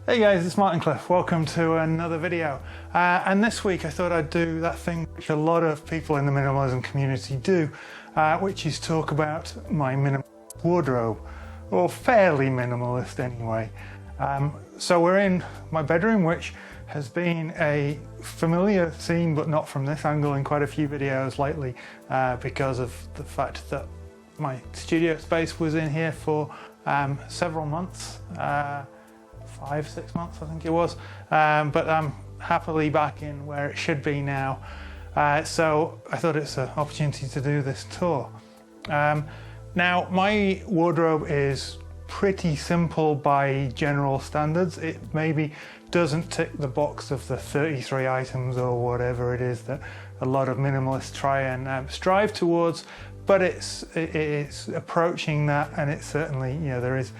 Hey guys, it's Martin Cliffe. Welcome to another video. And this week I thought I'd do that thing which a lot of people in the minimalism community do, which is talk about my minimalist wardrobe, or fairly minimalist anyway. So we're in my bedroom, which has been a familiar scene, but not from this angle, in quite a few videos lately, because of the fact that my studio space was in here for several months. 5-6 months I think it was, but I'm happily back in where it should be now, so I thought it's an opportunity to do this tour. Now my wardrobe is pretty simple by general standards. It maybe doesn't tick the box of the 33 items or whatever it is that a lot of minimalists try and strive towards, but it's approaching that, and it's certainly, you know, there is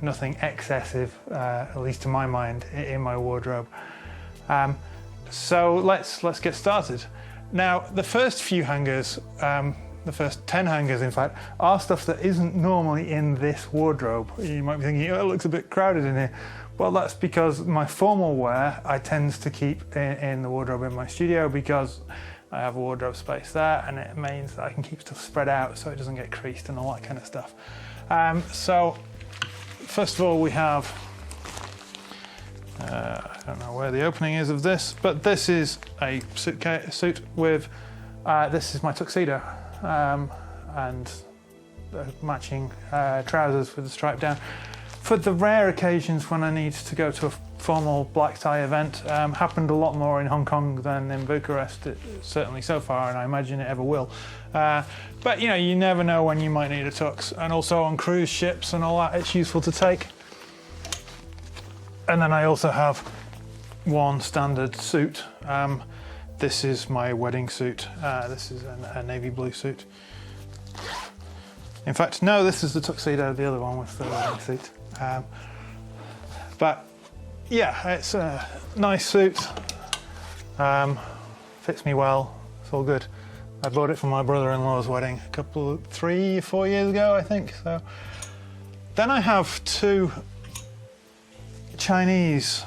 nothing excessive, at least to my mind, in my wardrobe. So let's get started. Now, the first few hangers, the first 10 hangers in fact, are stuff that isn't normally in this wardrobe. You might be thinking, oh, it looks a bit crowded in here. Well, that's because my formal wear I tend to keep in the wardrobe in my studio, because I have a wardrobe space there, and it means that I can keep stuff spread out so it doesn't get creased and all that kind of stuff. So first of all, we have, I don't know where the opening is of this, but this is a suit with, this is my tuxedo, and matching trousers with the stripe down. For the rare occasions when I need to go to a formal black tie event, happened a lot more in Hong Kong than in Bucharest, certainly so far, and I imagine it ever will. But you know, you never know when you might need a tux, and also on cruise ships and all that, it's useful to take. And then I also have one standard suit. This is my wedding suit. This is a navy blue suit. In fact, no, this is the tuxedo, the other one with the wedding suit. But yeah, it's a nice suit, fits me well, it's all good. I bought it for my brother-in-law's wedding 3-4 years ago, I think. So then I have two Chinese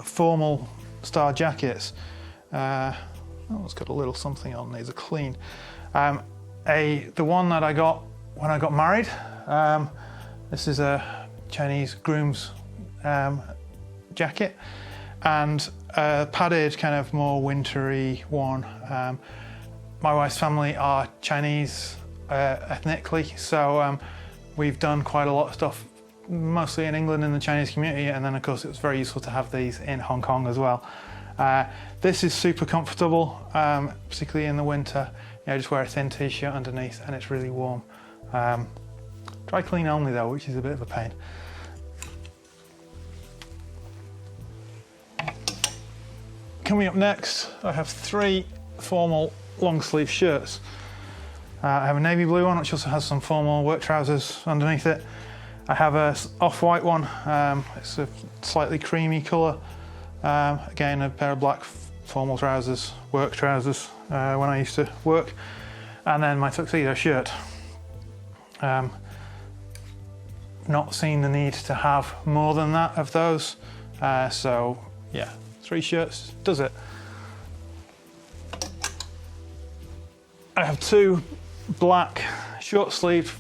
formal style jackets. Oh, it's got a little something on, these are clean. The one that I got when I got married, this is a Chinese groom's jacket, and a padded, kind of more wintry one. My wife's family are Chinese ethnically, so we've done quite a lot of stuff, mostly in England in the Chinese community, and then of course it was very useful to have these in Hong Kong as well. This is super comfortable, particularly in the winter. You know, just wear a thin t-shirt underneath and it's really warm. Dry clean only though, which is a bit of a pain. Coming up next, I have three formal long sleeve shirts. I have a navy blue one, which also has some formal work trousers underneath it. I have a off-white one, it's a slightly creamy colour. Again, a pair of black formal trousers, work trousers, when I used to work. And then my tuxedo shirt. Not seen the need to have more than that of those, so yeah, 3 shirts does it. I have 2 black short sleeve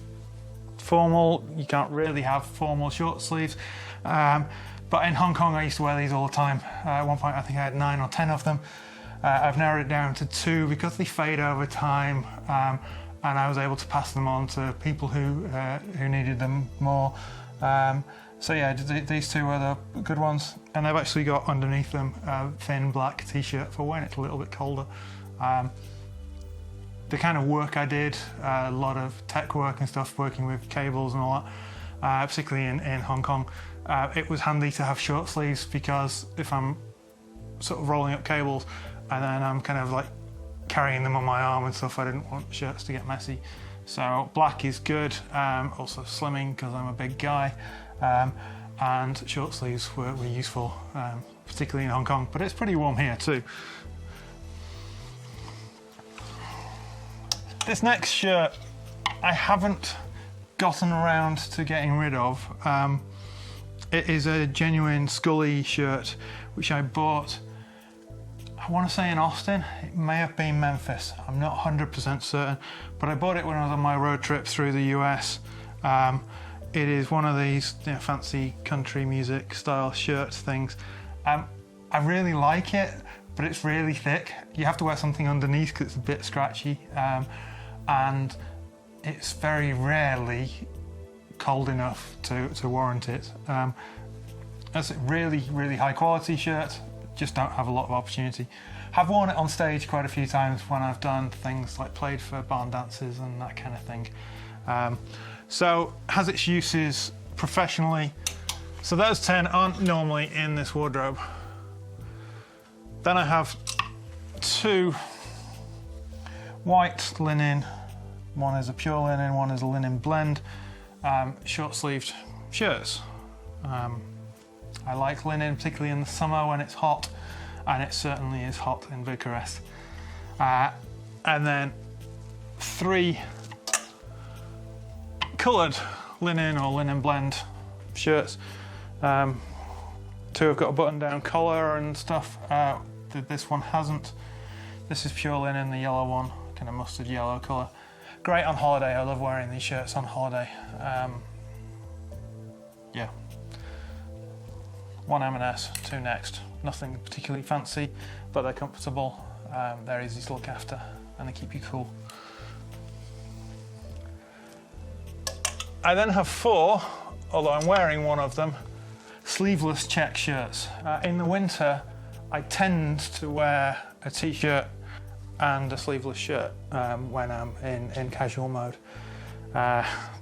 formal. You can't really have formal short sleeves, but in Hong Kong I used to wear these all the time. At one point I think I had 9 or 10 of them. I've narrowed it down to 2 because they fade over time, and I was able to pass them on to people who needed them more. So yeah, these 2 are the good ones, and I've actually got underneath them a thin black t-shirt for when it's a little bit colder. The kind of work I did, a lot of tech work and stuff, working with cables and all that, particularly in Hong Kong, it was handy to have short sleeves, because if I'm sort of rolling up cables and then I'm kind of like carrying them on my arm and stuff, I didn't want shirts to get messy. So black is good, also slimming because I'm a big guy, and short sleeves were useful, particularly in Hong Kong, but it's pretty warm here too. This next shirt I haven't gotten around to getting rid of. It is a genuine Scully shirt, which I bought, I want to say in Austin. It may have been Memphis. I'm not 100% certain, but I bought it when I was on my road trip through the US. It is one of these, you know, fancy country music style shirt things. I really like it, but it's really thick. You have to wear something underneath because it's a bit scratchy, and it's very rarely cold enough to warrant it. It's a really, really high quality shirt, just don't have a lot of opportunity. I've worn it on stage quite a few times when I've done things like played for barn dances and that kind of thing. So has its uses professionally. So those 10 aren't normally in this wardrobe. Then I have 2 white linen. One is a pure linen, one is a linen blend, short-sleeved shirts. I like linen, particularly in the summer when it's hot, and it certainly is hot in Bucharest. And then 3 coloured linen or linen blend shirts. 2 have got a button-down collar and stuff. This one hasn't. This is pure linen, the yellow one, kind of mustard yellow colour. Great on holiday. I love wearing these shirts on holiday. Yeah. 1 M&S, 2 Next. Nothing particularly fancy, but they're comfortable. They're easy to look after, and they keep you cool. I then have 4, although I'm wearing one of them, sleeveless check shirts. In the winter, I tend to wear a t-shirt and a sleeveless shirt when I'm in casual mode.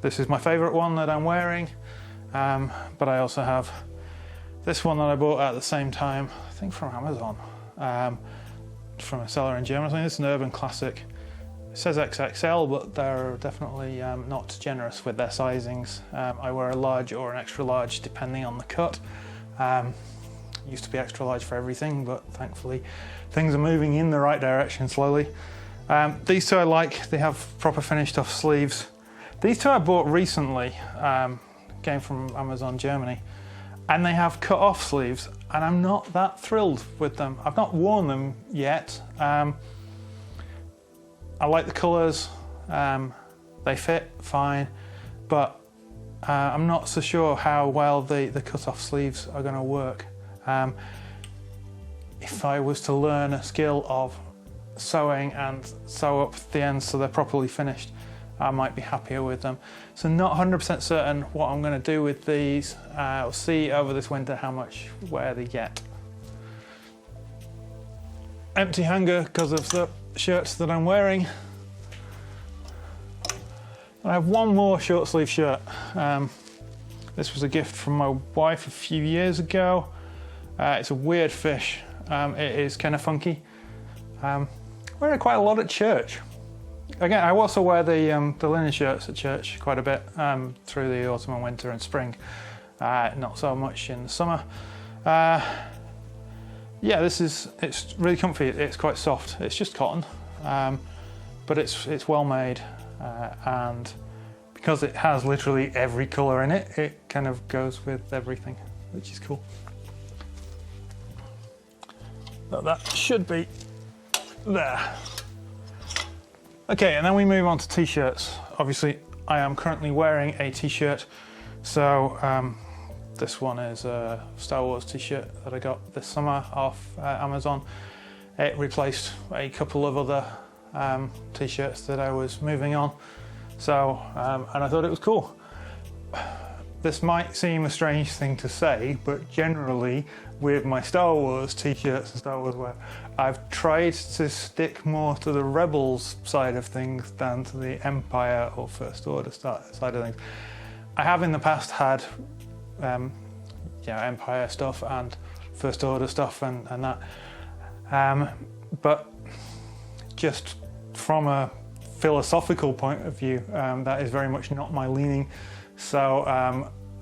This is my favourite one that I'm wearing, but I also have this one that I bought at the same time, I think from Amazon, from a seller in Germany. I think it's an urban classic. It says XXL, but they're definitely not generous with their sizings. I wear a large or an extra large depending on the cut. Used to be extra large for everything, but thankfully things are moving in the right direction slowly. These 2 I like. They have proper finished off sleeves. These 2 I bought recently, came from Amazon Germany, and they have cut off sleeves, and I'm not that thrilled with them. I've not worn them yet. I like the colours, they fit fine, but I'm not so sure how well the cut-off sleeves are going to work. If I was to learn a skill of sewing and sew up the ends so they're properly finished, I might be happier with them. So not 100% certain what I'm going to do with these. I'll see over this winter how much wear they get. Empty hanger because of the shirts that I'm wearing. I have 1 more short sleeve shirt. This was a gift from my wife a few years ago. It's a weird fish. It is kind of funky. I wear it quite a lot at church. Again, I also wear the linen shirts at church quite a bit through the autumn and winter and spring. Not so much in the summer. Yeah, it's really comfy. It's quite soft. It's just cotton, but it's well made, and because it has literally every colour in it, it kind of goes with everything, which is cool. So that should be there. Okay, and then we move on to t-shirts. Obviously, I am currently wearing a t-shirt, so this one is a Star Wars t-shirt that I got this summer off Amazon. It replaced a couple of other t-shirts that I was moving on, so and I thought it was cool. This might seem a strange thing to say, but generally with my Star Wars t-shirts and Star Wars wear, I've tried to stick more to the Rebels side of things than to the Empire or First Order side of things. I have in the past had Empire stuff and First Order stuff and that, but just from a philosophical point of view, that is very much not my leaning. So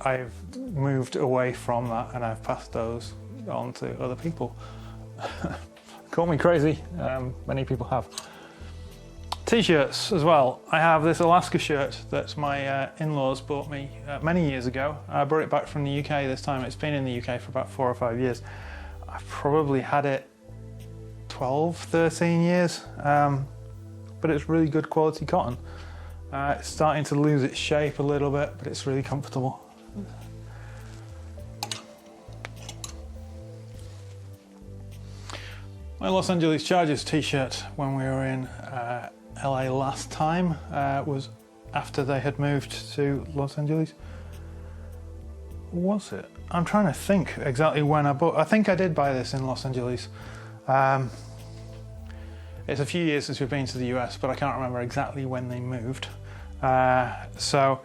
I've moved away from that and I've passed those on to other people. Call me crazy, many people have. T-shirts as well. I have this Alaska shirt that my in-laws bought me many years ago. I brought it back from the UK this time. It's been in the UK for about 4 or 5 years. I've probably had it 12, 13 years, but it's really good quality cotton. It's starting to lose its shape a little bit, but it's really comfortable. My Los Angeles Chargers t-shirt when we were in LA last time was after they had moved to Los Angeles. Was it? I'm trying to think exactly when I bought. I think I did buy this in Los Angeles. It's a few years since we've been to the US, but I can't remember exactly when they moved. So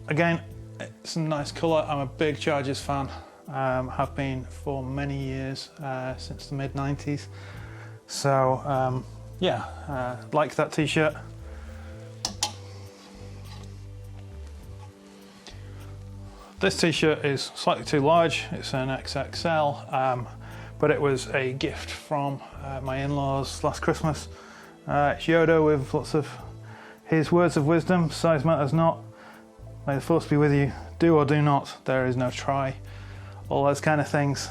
again, it's a nice colour. I'm a big Chargers fan. Have been for many years, since the mid-90s. So yeah, like that t-shirt. This t-shirt is slightly too large. It's an XXL, but it was a gift from my in-laws last Christmas. It's Yoda with lots of his words of wisdom. Size matters not. May the force be with you. Do or do not. There is no try. All those kind of things.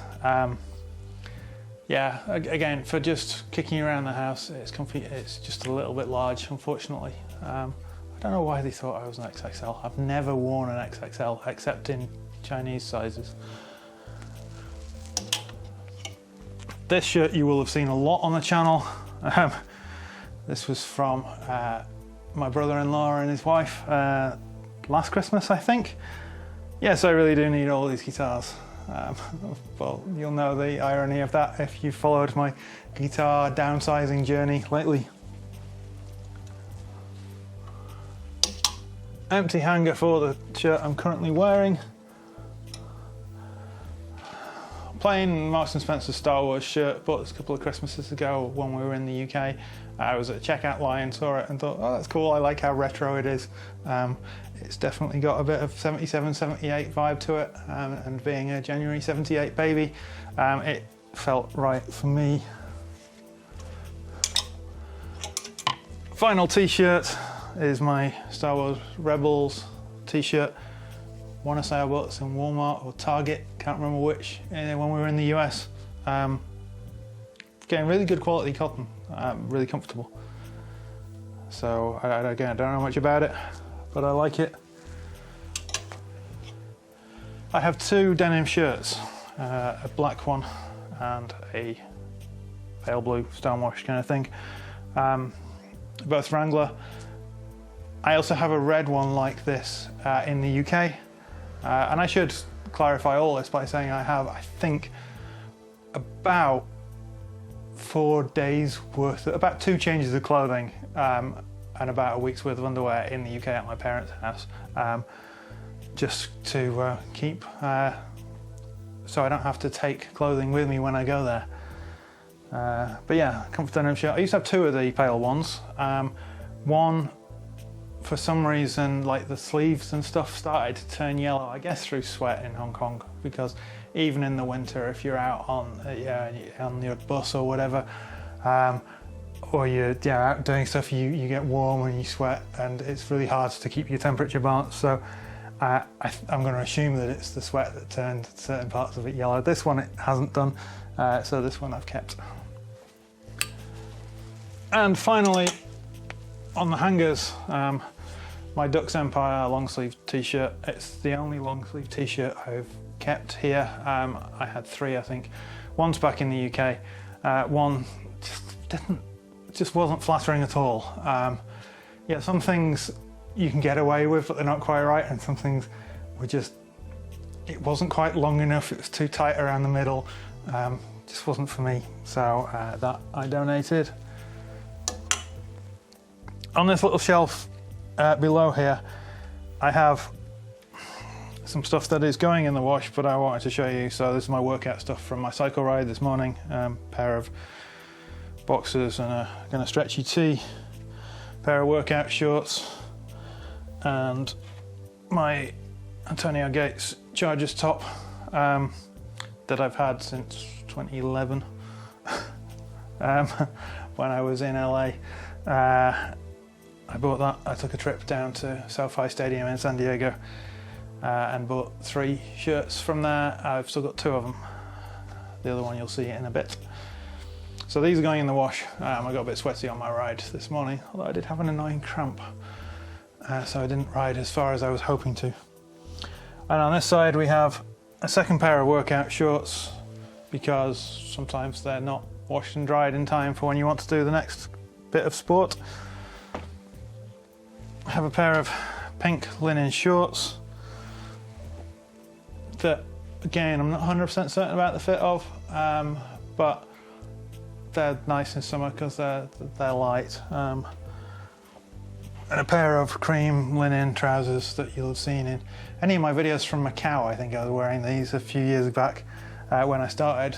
Yeah, again, for just kicking around the house, it's comfy. It's just a little bit large, unfortunately. I don't know why they thought I was an XXL. I've never worn an XXL except in Chinese sizes. This shirt you will have seen a lot on the channel. This was from my brother-in-law and his wife last Christmas, I think. Yes, I really do need all these guitars. Well, you'll know the irony of that if you followed my guitar downsizing journey lately. Empty hanger for the shirt I'm currently wearing. Plain Marks & Spencer Star Wars shirt, bought this a couple of Christmases ago when we were in the UK. I was at a checkout line, saw it and thought, oh, that's cool, I like how retro it is. It's definitely got a bit of 77, 78 vibe to it, and being a January 78 baby, it felt right for me. Final t-shirt is my Star Wars Rebels t-shirt. I want to say I bought this in Walmart or Target, can't remember which, when we were in the US. Getting really good quality cotton, really comfortable. So again, I don't know much about it, but I like it. I have 2 denim shirts, a black one and a pale blue stonewash kind of thing, both Wrangler. I also have a red one like this in the UK, and I should clarify all this by saying I have, I think, about 4 days worth, about 2 changes of clothing, and about a week's worth of underwear in the UK at my parents' house, just to keep, so I don't have to take clothing with me when I go there. But yeah, comfort denim shirt. I used to have 2 of the pale ones. One, for some reason, like the sleeves and stuff started to turn yellow, I guess through sweat in Hong Kong, because even in the winter, if you're out on your bus or whatever, or you're out doing stuff, you get warm and you sweat, and it's really hard to keep your temperature balanced. So I'm going to assume that it's the sweat that turned certain parts of it yellow. This one it hasn't done, so this one I've kept. And finally, on the hangers, my Ducks Empire long sleeve t-shirt. It's the only long sleeve t-shirt I've kept here. I had 3, I think. One's back in the UK. One just wasn't flattering at all. Yeah, some things you can get away with, but they're not quite right, and some things were just, it wasn't quite long enough. It was too tight around the middle. Just wasn't for me. So that I donated. On this little shelf below here, I have some stuff that is going in the wash, but I wanted to show you. So this is my workout stuff from my cycle ride this morning. Pair of boxers and a stretchy tee, pair of workout shorts, and my Antonio Gates Chargers top that I've had since 2011 when I was in LA. I bought that. I took a trip down to SoFi Stadium in San Diego and bought 3 shirts from there. I've still got 2 of them. The other one you'll see in a bit. So these are going in the wash. I got a bit sweaty on my ride this morning, although I did have an annoying cramp. So I didn't ride as far as I was hoping to. And on this side we have a second pair of workout shorts, because sometimes they're not washed and dried in time for when you want to do the next bit of sport. I have a pair of pink linen shorts that, again, I'm not 100% certain about the fit of, but they're nice in summer because they're light. And a pair of cream linen trousers that you'll have seen in any of my videos from Macau. I think I was wearing these a few years back when I started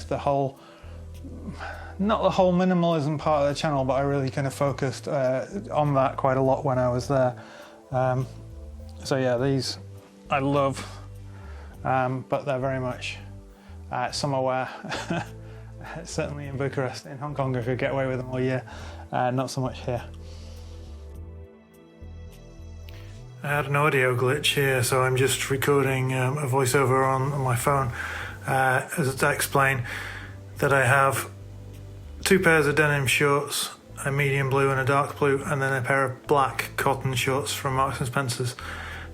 not the whole minimalism part of the channel, but I really kind of focused on that quite a lot when I was there. So yeah, these I love, but they're very much summer wear. Certainly in Bucharest. In Hong Kong I could get away with them all year, not so much here. I had an audio glitch here, so I'm just recording a voiceover on my phone as to explain that I have 2 pairs of denim shorts, a medium blue and a dark blue, and then a pair of black cotton shorts from Marks and Spencer's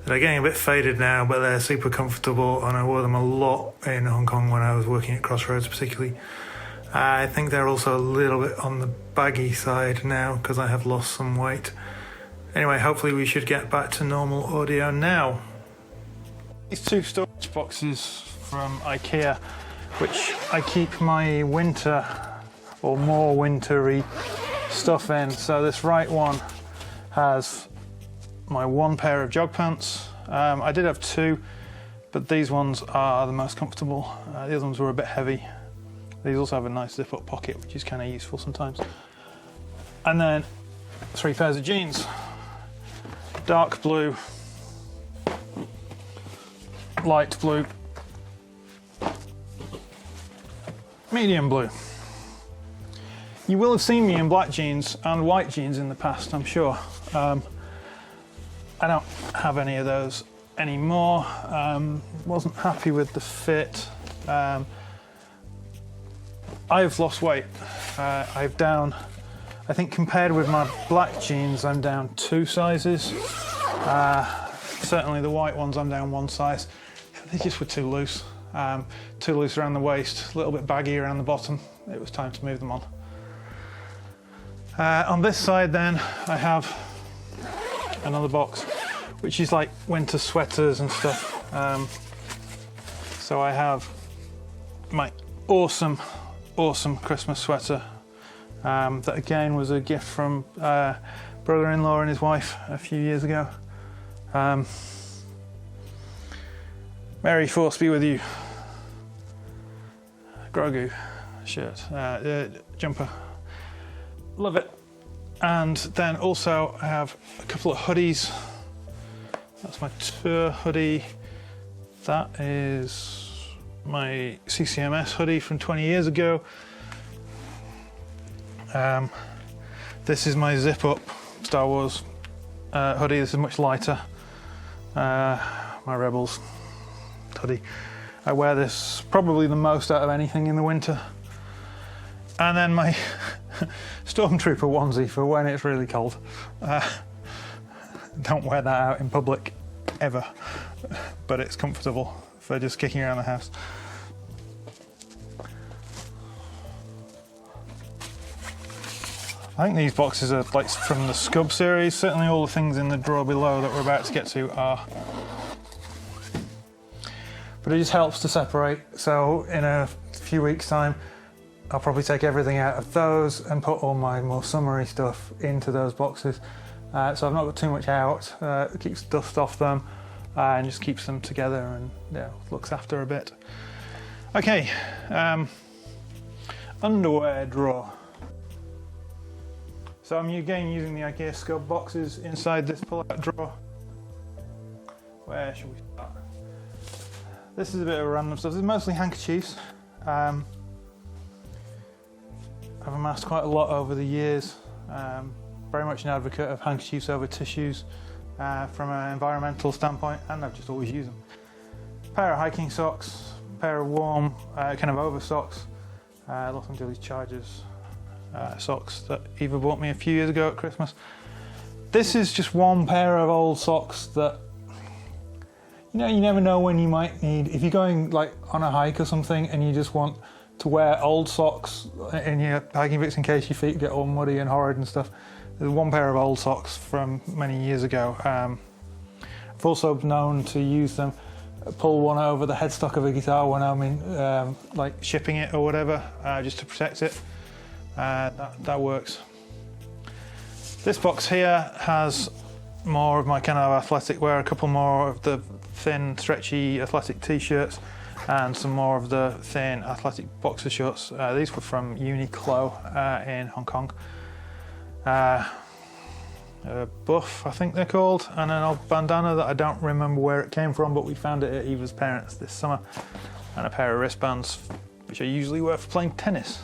that are getting a bit faded now, but they're super comfortable, and I wore them a lot in Hong Kong when I was working at Crossroads particularly. I think they're also a little bit on the baggy side now because I have lost some weight. Anyway, hopefully we should get back to normal audio now. These 2 storage boxes from IKEA, which I keep my winter or more wintry stuff in. So this right one has my 1 pair of jog pants. I did have 2, but these ones are the most comfortable. The other ones were a bit heavy. These also have a nice zip up pocket, which is kind of useful sometimes. And then 3 pairs of jeans. Dark blue, light blue, medium blue. You will have seen me in black jeans and white jeans in the past, I'm sure. I don't have any of those anymore. Wasn't happy with the fit. I've lost weight. I think compared with my black jeans, I'm down 2 sizes. Certainly the white ones, I'm down 1 size. They just were too loose. Too loose around the waist, a little bit baggy around the bottom. It was time to move them on. On this side then, I have another box, which is like winter sweaters and stuff. So I have my awesome Christmas sweater. That again was a gift from brother-in-law and his wife a few years ago. Merry Force be with you. Grogu shirt, jumper. Love it. And then also I have a couple of hoodies. That's my tour hoodie. That is my CCMS hoodie from 20 years ago. This is my zip up Star Wars hoodie. This is much lighter. My Rebels hoodie. I wear this probably the most out of anything in the winter. And then my Stormtrooper onesie for when it's really cold. Don't wear that out in public ever, but it's comfortable for just kicking around the house. I think these boxes are like from the Scub series. Certainly all the things in the drawer below that we're about to get to are. But it just helps to separate. So in a few weeks' time, I'll probably take everything out of those and put all my more summery stuff into those boxes. So I've not got too much out. It keeps dust off them and just keeps them together and looks after a bit. Okay, underwear drawer. So I'm again using the IKEA Scub boxes inside this pull-out drawer. Where should we start? This is a bit of random stuff. This is mostly handkerchiefs. I've amassed quite a lot over the years. very much an advocate of handkerchiefs over tissues from an environmental standpoint, and I've just always used them. A pair of hiking socks, a pair of warm kind of over socks, Los Angeles Chargers socks that Eva bought me a few years ago at Christmas. This is just one pair of old socks that, you know, you never know when you might need, if you're going like on a hike or something and you just want to wear old socks in your hiking boots in case your feet get all muddy and horrid and stuff. There's one pair of old socks from many years ago. I've also known to use them, pull one over the headstock of a guitar when I'm in, like shipping it or whatever, just to protect it. That works. This box here has more of my kind of athletic wear, a couple more of the thin, stretchy athletic t-shirts, and some more of the thin athletic boxer shorts. These were from Uniqlo in Hong Kong. Buff, I think they're called, and an old bandana that I don't remember where it came from, but we found it at Eva's parents this summer, and a pair of wristbands, which I usually wear for playing tennis.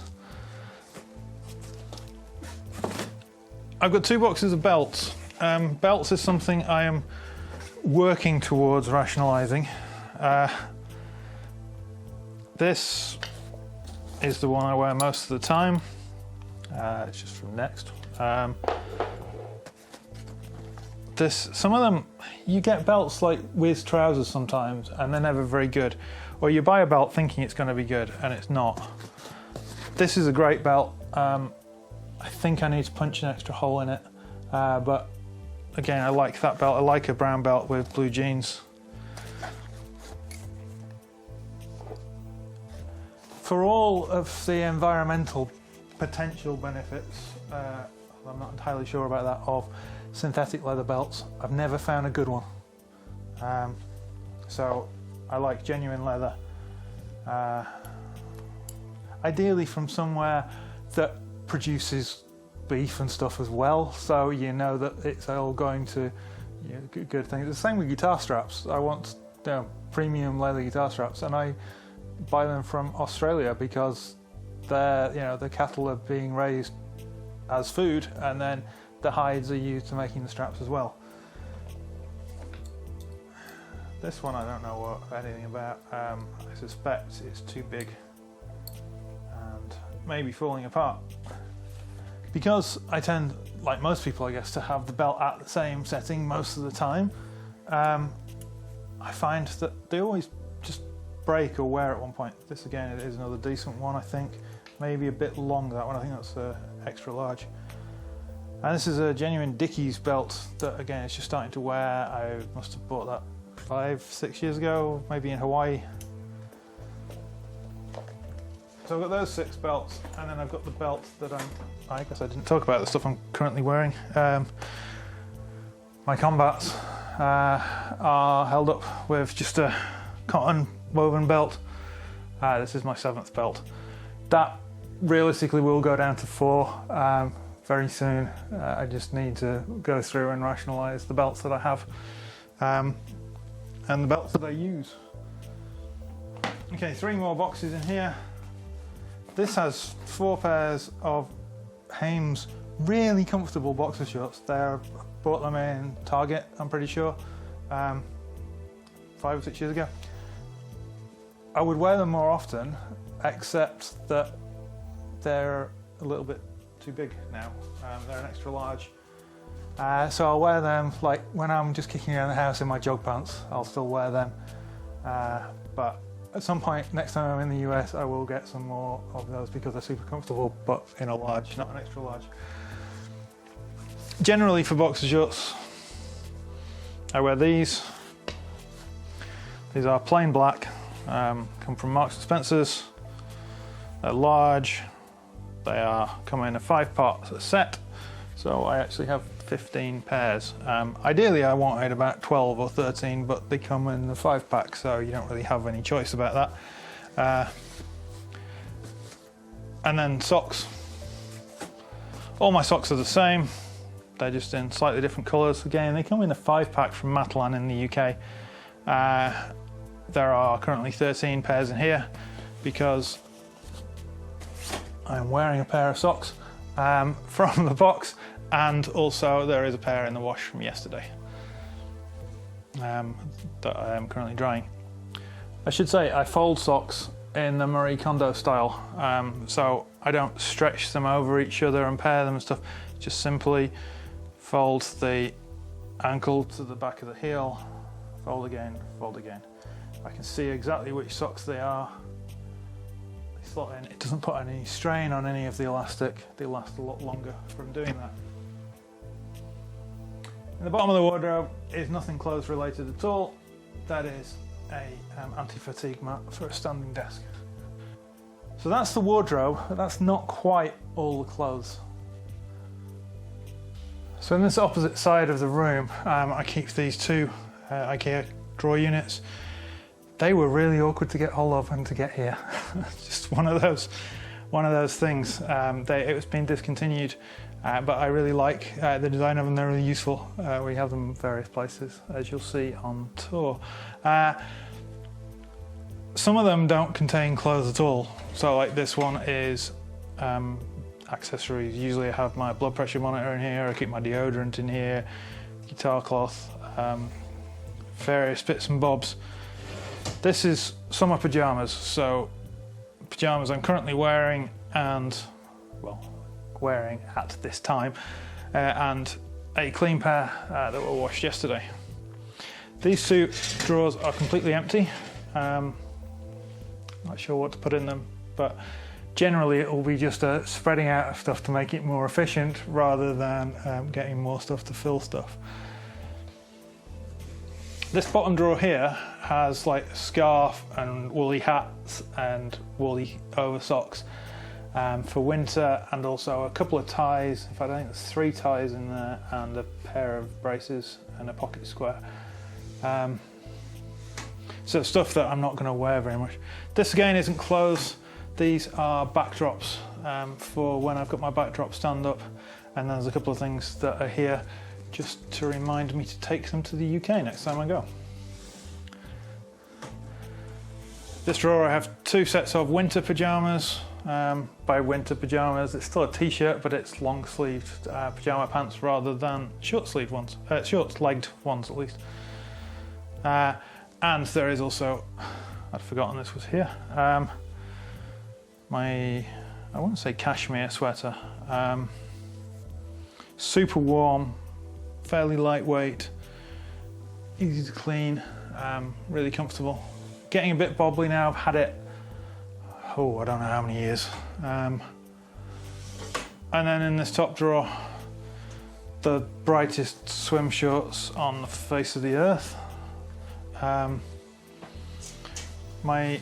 I've got 2 boxes of belts. Belts is something I am working towards rationalising. This is the one I wear most of the time. It's just from Next. Some of them, you get belts like with trousers sometimes, and they're never very good. Or you buy a belt thinking it's going to be good, and it's not. This is a great belt. I think I need to punch an extra hole in it, but again, I like that belt. I like a brown belt with blue jeans. For all of the environmental potential benefits, I'm not entirely sure about that, of synthetic leather belts, I've never found a good one. So I like genuine leather. Ideally from somewhere that produces beef and stuff as well, so you know that it's all going to, you know, good things. The same with guitar straps. I want, you know, premium leather guitar straps, and I buy them from Australia because they're, you know, the cattle are being raised as food, and then the hides are used to making the straps as well. This one I don't know anything about. I suspect it's too big and maybe falling apart. Because I tend, like most people I guess, to have the belt at the same setting most of the time, I find that they always just break or wear at one point. This again is another decent one, I think. Maybe a bit long, that one. I think that's extra large. And this is a genuine Dickies belt that again is just starting to wear. I must have bought that 5-6 years ago, maybe in Hawaii. So I've got those 6 belts, and then I've got the belt that I guess I didn't talk about the stuff I'm currently wearing. My combats are held up with just a cotton woven belt. This is my 7th belt. That realistically will go down to 4 very soon. I just need to go through and rationalise the belts that I have and the belts that I use. Okay, 3 more boxes in here. This has 4 pairs of Hanes really comfortable boxer shorts. Bought them in Target, I'm pretty sure, 5 or 6 years ago. I would wear them more often, except that they're a little bit too big now. They're an extra large. So I'll wear them like when I'm just kicking around the house in my jog pants. I'll still wear them. But at some point next time I'm in the US, I will get some more of those because they're super comfortable, but in a large, not an extra large. Generally for boxer shorts, I wear these. These are plain black, come from Marks and Spencer's. They're large. They come in a 5-part set, so I actually have 15 pairs. Ideally I wanted about 12 or 13, but they come in the 5-pack, so you don't really have any choice about that. And then socks. All my socks are the same. They're just in slightly different colours. Again, they come in a 5-pack from Matalan in the UK. There are currently 13 pairs in here because I'm wearing a pair of socks from the box, And also there is a pair in the wash from yesterday that I am currently drying. I should say I fold socks in the Marie Kondo style, so I don't stretch them over each other and pair them and stuff. Just simply fold the ankle to the back of the heel, fold again, fold again. I can see exactly which socks they are. They slot in. It doesn't put any strain on any of the elastic. They last a lot longer from doing that. In the bottom of the wardrobe is nothing clothes related at all. That is a anti-fatigue mat for a standing desk. So that's the wardrobe, but that's not quite all the clothes. So in this opposite side of the room, I keep these two IKEA drawer units. They were really awkward to get hold of and to get here. Just one of those things. It's been discontinued, but I really like the design of them. They're really useful. We have them in various places, as you'll see on tour. Some of them don't contain clothes at all. So like this one is accessories. Usually I have my blood pressure monitor in here, I keep my deodorant in here, guitar cloth, various bits and bobs. This is summer pajamas, so pajamas I'm currently wearing and, well, wearing at this time, and a clean pair that were washed yesterday. These two drawers are completely empty. Not sure what to put in them, but generally it will be just a spreading out of stuff to make it more efficient rather than getting more stuff to fill stuff. This bottom drawer here has like a scarf and woolly hats and woolly over socks for winter, and also a couple of ties. In fact, I think there's 3 ties in there and a pair of braces and a pocket square. So stuff that I'm not going to wear very much. This again isn't clothes. These are backdrops for when I've got my backdrop stand up, and there's a couple of things that are here just to remind me to take them to the UK next time I go. This drawer I have 2 sets of winter pyjamas. By winter pyjamas, it's still a t-shirt, but it's long-sleeved pyjama pants rather than short-sleeved ones, short-legged ones at least. And there is also, I'd forgotten this was here, my, I want to say cashmere sweater. Super warm, fairly lightweight, easy to clean, really comfortable. Getting a bit bobbly now. I've had it, I don't know how many years. And then in this top drawer, the brightest swim shorts on the face of the earth. My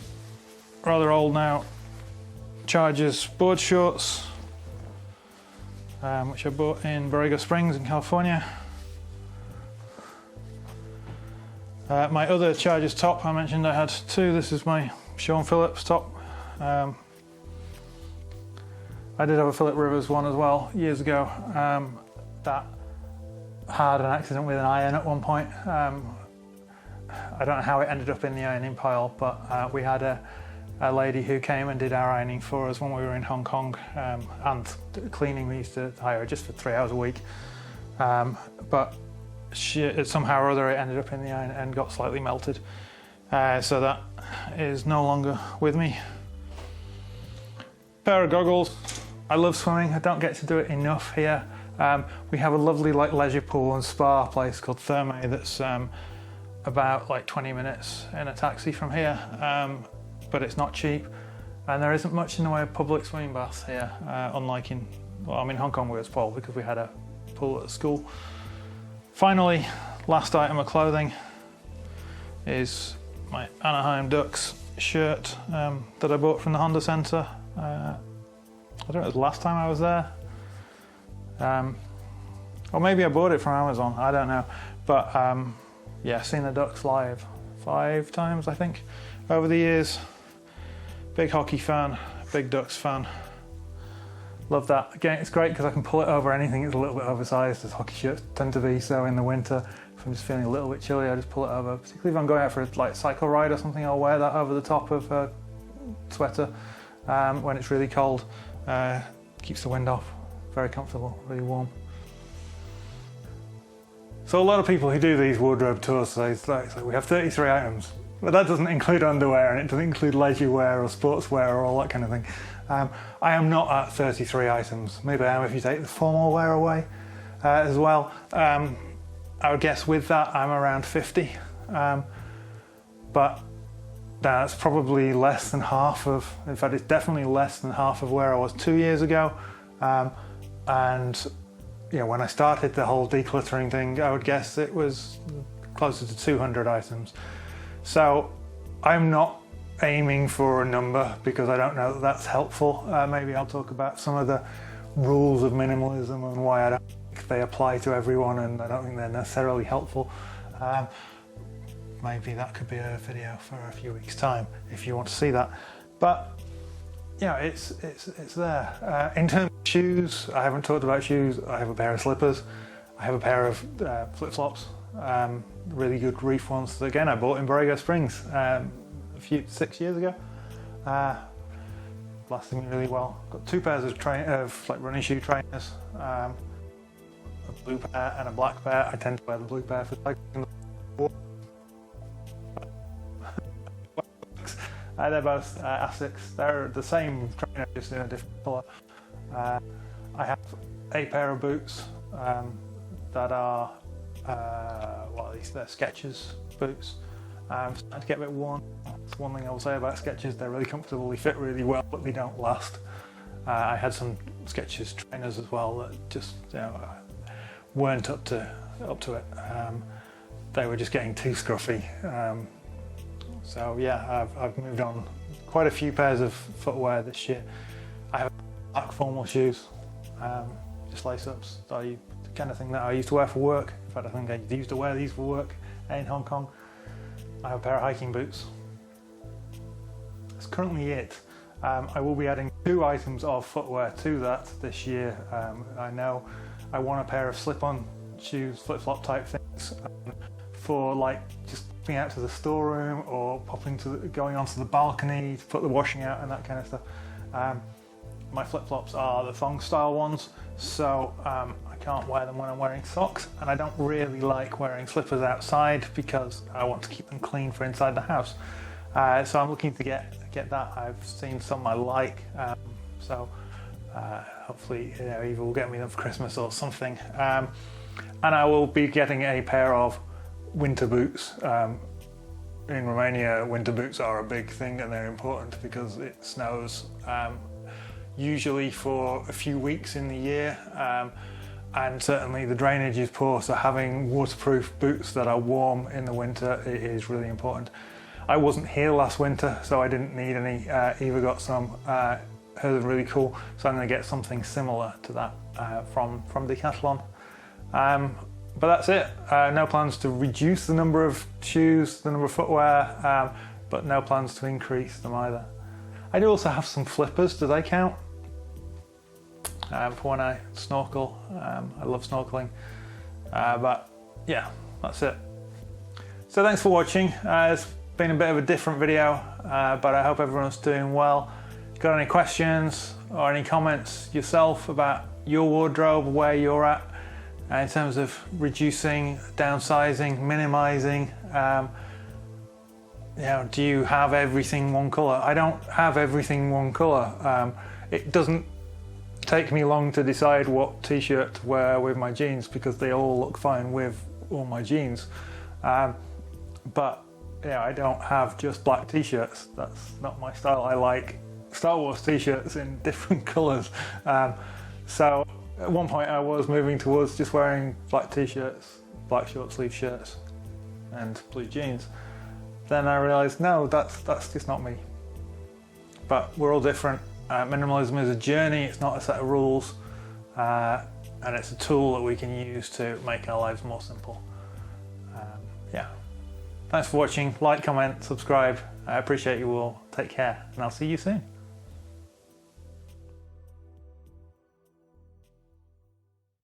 rather old now Chargers board shorts, which I bought in Borrego Springs in California. My other Chargers top, I mentioned I had 2. This is my Sean Phillips top. I did have a Philip Rivers one as well years ago. That had an accident with an iron at one point. I don't know how it ended up in the ironing pile, but we had a lady who came and did our ironing for us when we were in Hong Kong, and cleaning. We used to hire her just for 3 hours a week, but somehow or other it ended up in the iron and got slightly melted, so that is no longer with me. Pair of goggles. I love swimming. I don't get to do it enough here. We have a lovely leisure pool and spa place called Thermae that's about 20 minutes in a taxi from here, but it's not cheap, and there isn't much in the way of public swimming baths here, unlike in Hong Kong we were spoiled because we had a pool at the school. Finally, last item of clothing is my Anaheim Ducks shirt that I bought from the Honda Centre. I don't know, it was the last time I was there. Or maybe I bought it from Amazon, I don't know. But yeah, seen the Ducks live 5 times, I think, over the years. Big hockey fan, big Ducks fan. Love that. Again, it's great because I can pull it over anything. It's a little bit oversized, as hockey shirts tend to be. So in the winter, if I'm just feeling a little bit chilly, I just pull it over. Particularly if I'm going out for a cycle ride or something, I'll wear that over the top of a sweater when it's really cold. Keeps the wind off. Very comfortable, really warm. So a lot of people who do these wardrobe tours say, it's like we have 33 items, but that doesn't include underwear, and it doesn't include leisure wear or sportswear or all that kind of thing. I am not at 33 items. Maybe I am if you take the formal wear away as well. I would guess with that I'm around 50, but that's probably less than half of, in fact it's definitely less than half of where I was 2 years ago. And you know, when I started the whole decluttering thing, I would guess it was closer to 200 items. So I'm not aiming for a number because I don't know that that's helpful. Maybe I'll talk about some of the rules of minimalism and why I don't think they apply to everyone, and I don't think they're necessarily helpful. Maybe that could be a video for a few weeks' time if you want to see that. But yeah, it's there. In terms of shoes, I haven't talked about shoes. I have a pair of slippers. I have a pair of flip-flops, really good reef ones that, again, I bought in Borrego Springs 6 years ago. Lasted me really well. Got 2 pairs of like running shoe trainers, a blue pair and a black pair. I tend to wear the blue pair for cycling. They're both Asics. They're the same trainer, just in a different colour. I have a pair of boots that are, well, at least they're Skechers boots. Starting to get a bit worn. That's one thing I will say about Skechers. They're really comfortable, they fit really well, but they don't last. I had some Skechers trainers as well that just, you know, weren't up to it. They were just getting too scruffy. So yeah, I've moved on quite a few pairs of footwear this year. I have black formal shoes, just lace-ups, the kind of thing that I used to wear for work. In fact, I think I used to wear these for work in Hong Kong. I have a pair of hiking boots. That's currently it. I will be adding 2 items of footwear to that this year. I know I want a pair of slip-on shoes, flip-flop type things, for like just popping out to the storeroom or going onto the balcony to put the washing out and that kind of stuff. My flip-flops are the thong style ones, so I can't wear them when I'm wearing socks, and I don't really like wearing slippers outside because I want to keep them clean for inside the house. So I'm looking to get that. I've seen some I like, so hopefully, you know, either will get me them for Christmas or something. And I will be getting a pair of winter boots. In Romania, winter boots are a big thing, and they're important because it snows usually for a few weeks in the year, and certainly the drainage is poor, so having waterproof boots that are warm in the winter is really important. I wasn't here last winter, so I didn't need any. Eva got some, hers are really cool, so I'm going to get something similar to that from Decathlon. But that's it. No plans to reduce the number of shoes, the number of footwear, but no plans to increase them either. I do also have some flippers. Do they count? For when I snorkel. I love snorkeling. But yeah, that's it. So thanks for watching. It's been a bit of a different video, but I hope everyone's doing well. If you've got any questions or any comments yourself about your wardrobe, where you're at, in terms of reducing, downsizing, minimizing, you know, do you have everything one color? I don't have everything one color. It doesn't take me long to decide what t-shirt to wear with my jeans because they all look fine with all my jeans. But yeah, I don't have just black t-shirts. That's not my style. I like Star Wars t-shirts in different colors. So at one point I was moving towards just wearing black t-shirts, black short sleeve shirts and blue jeans. Then I realized, no, that's just not me. But we're all different. Minimalism is a journey, it's not a set of rules. And it's a tool that we can use to make our lives more simple. Yeah. Thanks for watching. Like, comment, subscribe. I appreciate you all. Take care, and I'll see you soon.